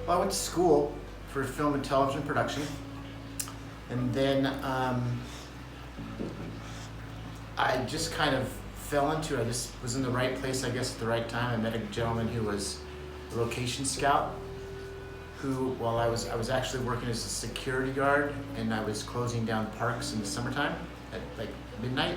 Well, I went to school for film and television production, and then I just kind of fell into it. I just was in the right place, I guess, at the right time. I met a gentleman who was a location scout, who, while I was actually working as a security guard, and I was closing down parks in the summertime at like midnight.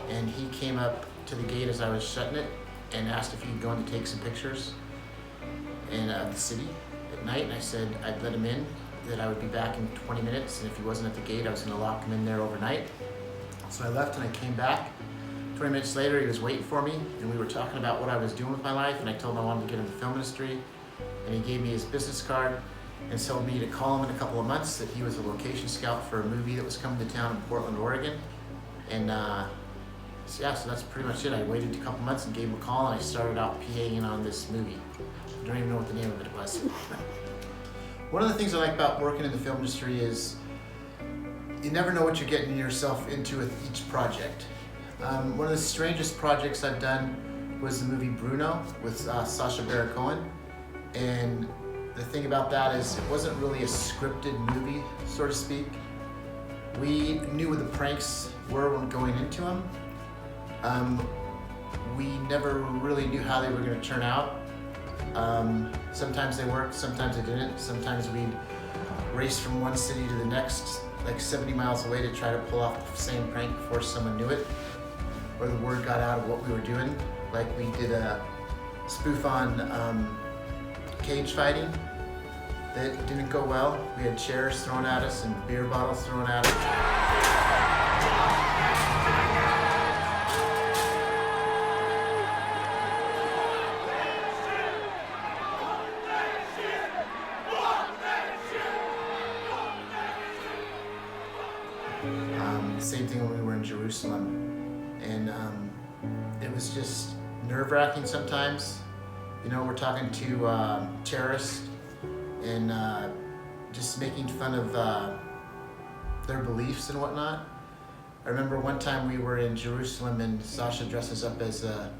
And he came up to the gate as I was shutting it and asked if he could go in to take some pictures in the city at night. And I said I'd let him in, that I would be back in 20 minutes. And if he wasn't at the gate, I was gonna lock him in there overnight. So I left and I came back. 20 minutes later, he was waiting for me, and we were talking about what I was doing with my life, and I told him I wanted to get in the film industry, and he gave me his business card and told me to call him in a couple of months, that he was a location scout for a movie that was coming to town in Portland, Oregon. And so that's pretty much it. I waited a couple months and gave him a call, and I started out PAing on this movie. I don't even know what the name of it was. One of the things I like about working in the film industry is you never know what you're getting yourself into with each project. One of the strangest projects I've done was the movie Brüno with Sacha Baron Cohen. And the thing about that is it wasn't really a scripted movie, so to speak. We knew what the pranks were when going into them. We never really knew how they were going to turn out. Sometimes they worked, sometimes they didn't. Sometimes we'd race from one city to the next, like 70 miles away, to try to pull off the same prank before someone knew it, or the word got out of what we were doing. Like we did a spoof on cage fighting that didn't go well. We had chairs thrown at us and beer bottles thrown at us. Same thing when we were in Jerusalem, and it was just nerve-wracking sometimes. You know, we're talking to terrorists and just making fun of their beliefs and whatnot. I remember one time we were in Jerusalem and Sasha dresses up as a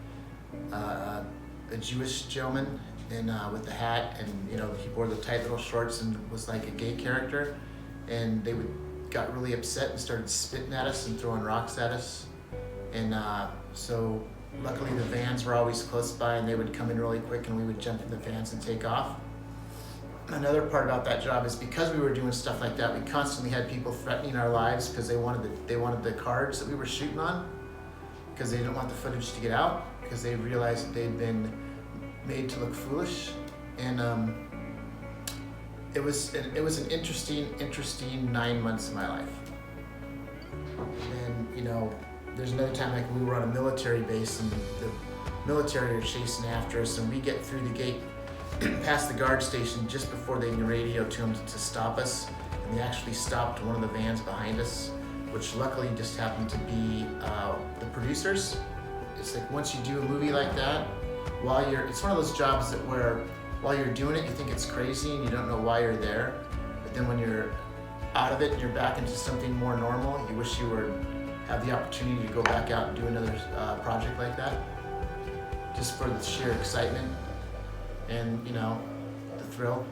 Jewish gentleman and with the hat, and you know, he wore the tight little shorts and was like a gay character, and they got really upset and started spitting at us and throwing rocks at us. And so luckily the vans were always close by, and they would come in really quick and we would jump in the vans and take off. Another part about that job is because we were doing stuff like that, we constantly had people threatening our lives because they wanted the cards that we were shooting on, because they didn't want the footage to get out, because they realized that they'd been made to look foolish. And it was an interesting 9 months of my life. And you know, there's another time like we were on a military base and the military are chasing after us, and we get through the gate past the guard station just before they can radio to them to stop us. And they actually stopped one of the vans behind us, which luckily just happened to be the producers. It's like once you do a movie like that, it's one of those jobs that where while you're doing it, you think it's crazy and you don't know why you're there. But then when you're out of it and you're back into something more normal, you wish you have the opportunity to go back out and do another project like that, just for the sheer excitement and, you know, the thrill.